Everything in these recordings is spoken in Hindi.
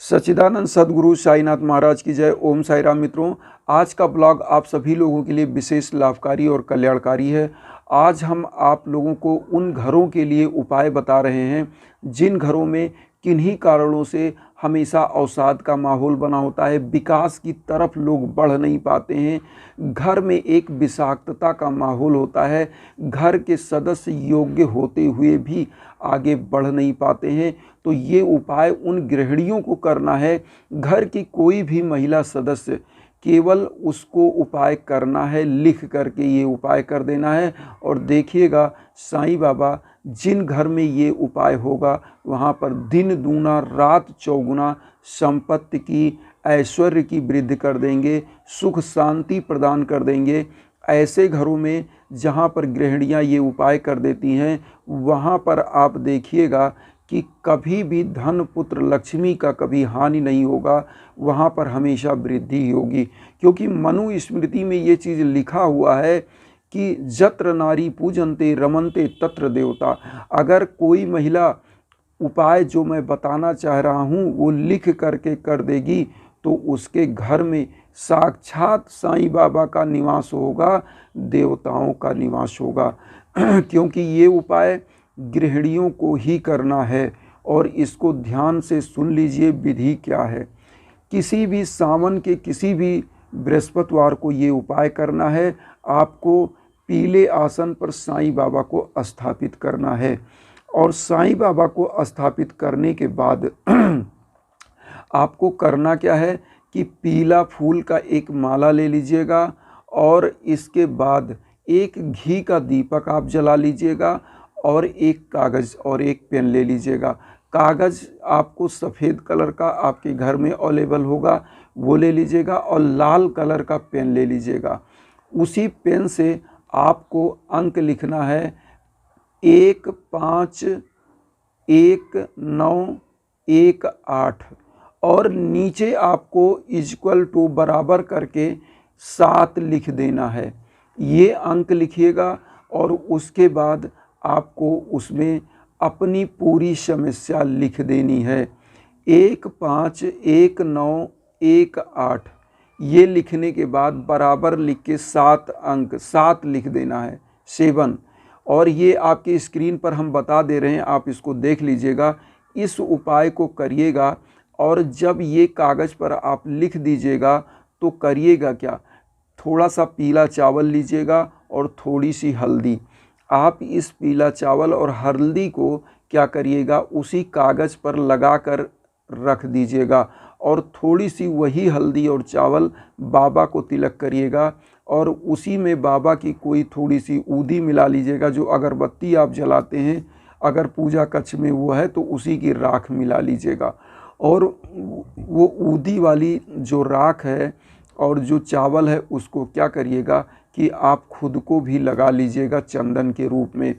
सच्चिदानंद सद्गुरु साईनाथ महाराज की जय। ओम साई राम। मित्रों, आज का ब्लॉग आप सभी लोगों के लिए विशेष लाभकारी और कल्याणकारी है। आज हम आप लोगों को उन घरों के लिए उपाय बता रहे हैं जिन घरों में किन्हीं कारणों से हमेशा अवसाद का माहौल बना होता है, विकास की तरफ लोग बढ़ नहीं पाते हैं, घर में एक विषाक्तता का माहौल होता है, घर के सदस्य योग्य होते हुए भी आगे बढ़ नहीं पाते हैं। तो ये उपाय उन गृहिणियों को करना है। घर की कोई भी महिला सदस्य, केवल उसको उपाय करना है, लिख करके ये उपाय कर देना है। और देखिएगा साईं बाबा जिन घर में ये उपाय होगा वहाँ पर दिन दूना रात चौगुना संपत्ति की, ऐश्वर्य की वृद्धि कर देंगे, सुख शांति प्रदान कर देंगे। ऐसे घरों में जहाँ पर गृहिणियाँ ये उपाय कर देती हैं वहाँ पर आप देखिएगा कि कभी भी धन पुत्र लक्ष्मी का कभी हानि नहीं होगा, वहाँ पर हमेशा वृद्धि ही होगी। क्योंकि मनु स्मृति में ये चीज़ लिखा हुआ है कि जत्र नारी पूजनते रमनते तत्र देवता। अगर कोई महिला उपाय जो मैं बताना चाह रहा हूँ वो लिख करके कर देगी तो उसके घर में साक्षात साईं बाबा का निवास होगा, देवताओं का निवास होगा। क्योंकि ये उपाय गृहिणियों को ही करना है। और इसको ध्यान से सुन लीजिए विधि क्या है। किसी भी सावन के किसी भी बृहस्पतिवार को ये उपाय करना है। आपको पीले आसन पर साईं बाबा को स्थापित करना है। और साईं बाबा को स्थापित करने के बाद आपको करना क्या है कि पीला फूल का एक माला ले लीजिएगा और इसके बाद एक घी का दीपक आप जला लीजिएगा और एक कागज़ और एक पेन ले लीजिएगा। कागज़ आपको सफ़ेद कलर का आपके घर में अवेलेबल होगा वो ले लीजिएगा और लाल कलर का पेन ले लीजिएगा। उसी पेन से आपको अंक लिखना है 1 5 1 9 1 8 और नीचे आपको इक्वल टू बराबर करके 7 लिख देना है। ये अंक लिखिएगा और उसके बाद आपको उसमें अपनी पूरी समस्या लिख देनी है। 1 5 1 9 1 8 ये लिखने के बाद बराबर लिख के 7 अंक 7 लिख देना है 7। और ये आपकी स्क्रीन पर हम बता दे रहे हैं, आप इसको देख लीजिएगा। इस उपाय को करिएगा और जब ये कागज़ पर आप लिख दीजिएगा तो करिएगा क्या, थोड़ा सा पीला चावल लीजिएगा और थोड़ी सी हल्दी। आप इस पीला चावल और हल्दी को क्या करिएगा उसी कागज़ पर लगा कर रख दीजिएगा और थोड़ी सी वही हल्दी और चावल बाबा को तिलक करिएगा और उसी में बाबा की कोई थोड़ी सी ऊदी मिला लीजिएगा। जो अगरबत्ती आप जलाते हैं अगर पूजा कक्ष में वो है तो उसी की राख मिला लीजिएगा। और वो ऊदी वाली जो राख है और जो चावल है उसको क्या करिएगा कि आप खुद को भी लगा लीजिएगा चंदन के रूप में।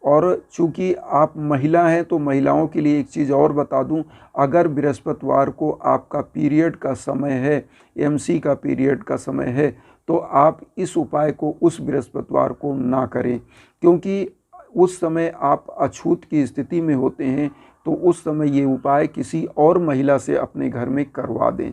और चूँकि आप महिला हैं तो महिलाओं के लिए एक चीज़ और बता दूं, अगर बृहस्पतिवार को आपका पीरियड का समय है, एमसी का पीरियड का समय है, तो आप इस उपाय को उस बृहस्पतिवार को ना करें। क्योंकि उस समय आप अछूत की स्थिति में होते हैं तो उस समय ये उपाय किसी और महिला से अपने घर में करवा दें।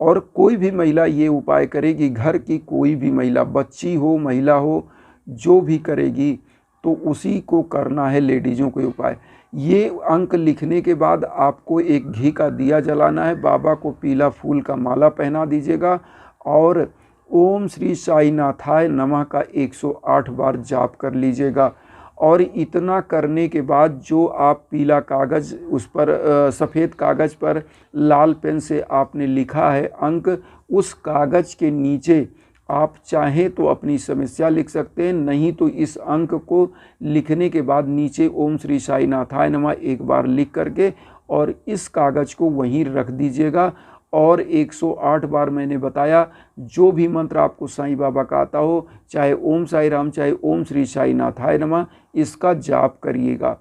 और कोई भी महिला ये उपाय करेगी, घर की कोई भी महिला, बच्ची हो महिला हो, जो भी करेगी तो उसी को करना है, लेडीज़ों को उपाय। ये अंक लिखने के बाद आपको एक घी का दिया जलाना है, बाबा को पीला फूल का माला पहना दीजिएगा और ओम श्री साईनाथाय नमः का 108 बार जाप कर लीजिएगा। और इतना करने के बाद जो आप पीला कागज़ उस पर सफ़ेद कागज़ पर लाल पेन से आपने लिखा है अंक, उस कागज़ के नीचे आप चाहें तो अपनी समस्या लिख सकते हैं, नहीं तो इस अंक को लिखने के बाद नीचे ओम श्री साईनाथाय नमः एक बार लिख करके और इस कागज़ को वहीं रख दीजिएगा। और 108 बार मैंने बताया जो भी मंत्र आपको साईं बाबा का आता हो, चाहे ओम साई राम चाहे ओम श्री साईनाथाय नमः, इसका जाप करिएगा।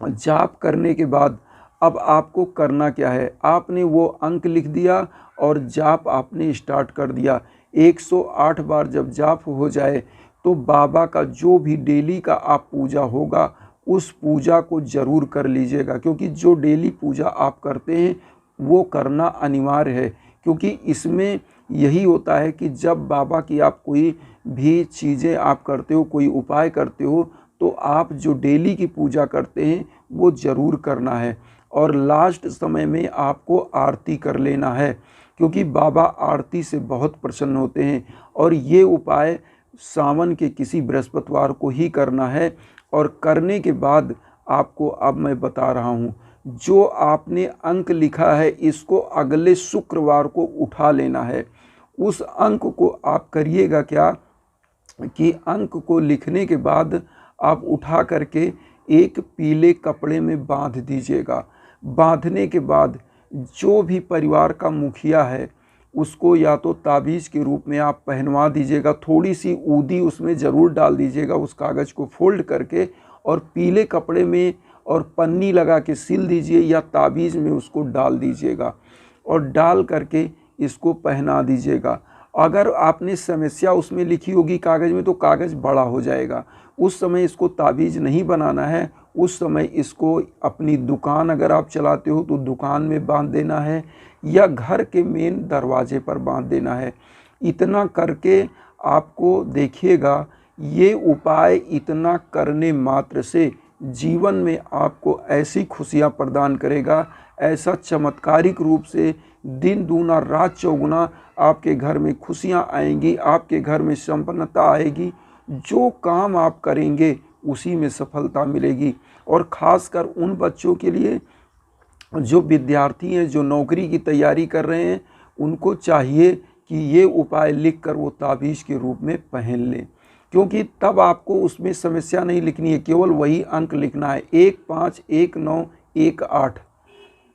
जाप करने के बाद अब आपको करना क्या है, आपने वो अंक लिख दिया और जाप आपने स्टार्ट कर दिया। 108 बार जब जाप हो जाए तो बाबा का जो भी डेली का आप पूजा होगा उस पूजा को ज़रूर कर लीजिएगा। क्योंकि जो डेली पूजा आप करते हैं वो करना अनिवार्य है, क्योंकि इसमें यही होता है कि जब बाबा की आप कोई भी चीज़ें आप करते हो, कोई उपाय करते हो, तो आप जो डेली की पूजा करते हैं वो ज़रूर करना है। और लास्ट समय में आपको आरती कर लेना है, क्योंकि बाबा आरती से बहुत प्रसन्न होते हैं। और ये उपाय सावन के किसी बृहस्पतिवार को ही करना है। और करने के बाद आपको अब मैं बता रहा हूँ, जो आपने अंक लिखा है इसको अगले शुक्रवार को उठा लेना है। उस अंक को आप करिएगा क्या कि अंक को लिखने के बाद आप उठा करके एक पीले कपड़े में बांध दीजिएगा। बांधने के बाद जो भी परिवार का मुखिया है उसको या तो ताबीज़ के रूप में आप पहनवा दीजिएगा, थोड़ी सी ऊदी उसमें ज़रूर डाल दीजिएगा, उस कागज़ को फोल्ड करके, और पीले कपड़े में और पन्नी लगा के सिल दीजिए या ताबीज़ में उसको डाल दीजिएगा और डाल करके इसको पहना दीजिएगा। अगर आपने समस्या उसमें लिखी होगी कागज़ में तो कागज़ बड़ा हो जाएगा, उस समय इसको ताबीज़ नहीं बनाना है। उस समय इसको अपनी दुकान अगर आप चलाते हो तो दुकान में बांध देना है या घर के मेन दरवाजे पर बांध देना है। इतना करके आपको देखिएगा, ये उपाय इतना करने मात्र से जीवन में आपको ऐसी खुशियाँ प्रदान करेगा, ऐसा चमत्कारिक रूप से दिन दूना रात चौगुना आपके घर में खुशियाँ आएंगी, आपके घर में संपन्नता आएगी। जो काम आप करेंगे उसी में सफलता मिलेगी। और ख़ासकर उन बच्चों के लिए जो विद्यार्थी हैं, जो नौकरी की तैयारी कर रहे हैं, उनको चाहिए कि ये उपाय लिखकर वो ताबीज़ के रूप में पहन लें, क्योंकि तब आपको उसमें समस्या नहीं लिखनी है, केवल वही अंक लिखना है 1 5 1 9 1 8।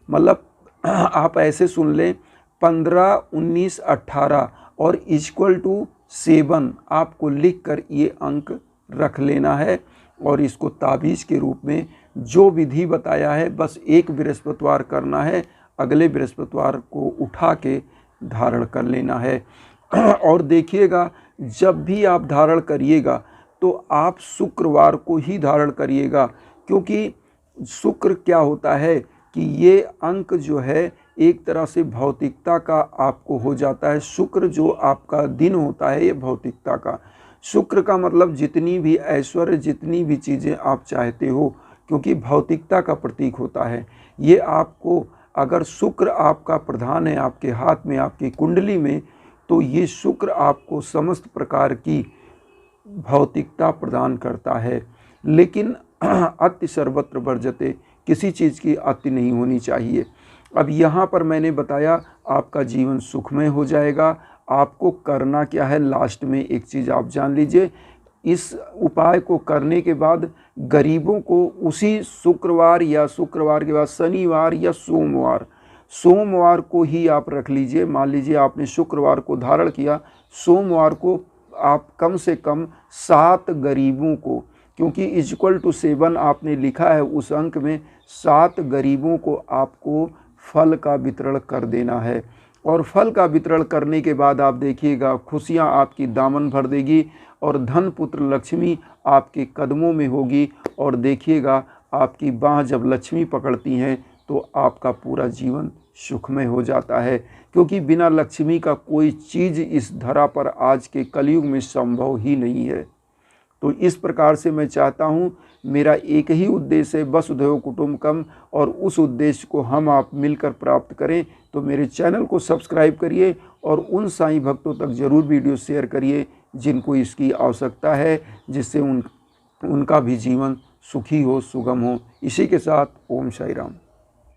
मतलब आप ऐसे सुन लें 15 19 18 और इक्वल टू 7 आपको लिख कर ये अंक रख लेना है। और इसको ताबीज़ के रूप में जो विधि बताया है बस एक बृहस्पतिवार करना है, अगले बृहस्पतिवार को उठा के धारण कर लेना है। और देखिएगा, जब भी आप धारण करिएगा तो आप शुक्रवार को ही धारण करिएगा, क्योंकि शुक्र क्या होता है कि ये अंक जो है एक तरह से भौतिकता का आपको हो जाता है। शुक्र जो आपका दिन होता है ये भौतिकता का, शुक्र का मतलब जितनी भी ऐश्वर्य, जितनी भी चीज़ें आप चाहते हो, क्योंकि भौतिकता का प्रतीक होता है ये। आपको अगर शुक्र आपका प्रधान है आपके हाथ में, आपकी कुंडली में, तो ये शुक्र आपको समस्त प्रकार की भौतिकता प्रदान करता है। लेकिन अति सर्वत्र वर्जते, किसी चीज़ की अति नहीं होनी चाहिए। अब यहाँ पर मैंने बताया आपका जीवन सुखमय हो जाएगा। आपको करना क्या है, लास्ट में एक चीज़ आप जान लीजिए, इस उपाय को करने के बाद गरीबों को उसी शुक्रवार या शुक्रवार के बाद शनिवार या सोमवार को ही आप रख लीजिए। मान लीजिए आपने शुक्रवार को धारण किया, सोमवार को आप कम से कम 7 गरीबों को, क्योंकि इक्वल टू 7 आपने लिखा है, उस अंक में 7 गरीबों को आपको फल का वितरण कर देना है। और फल का वितरण करने के बाद आप देखिएगा खुशियाँ आपकी दामन भर देगी और धन पुत्र लक्ष्मी आपके कदमों में होगी। और देखिएगा आपकी बाँह जब लक्ष्मी पकड़ती हैं तो आपका पूरा जीवन सुखमय हो जाता है, क्योंकि बिना लक्ष्मी का कोई चीज़ इस धरा पर आज के कलयुग में संभव ही नहीं है। तो इस प्रकार से मैं चाहता हूँ, मेरा एक ही उद्देश्य है, वसुधैव कुटुम्बकम, और उस उद्देश्य को हम आप मिलकर प्राप्त करें। तो मेरे चैनल को सब्सक्राइब करिए और उन साईं भक्तों तक ज़रूर वीडियो शेयर करिए जिनको इसकी आवश्यकता है, जिससे उनका भी जीवन सुखी हो, सुगम हो। इसी के साथ ओम साई राम।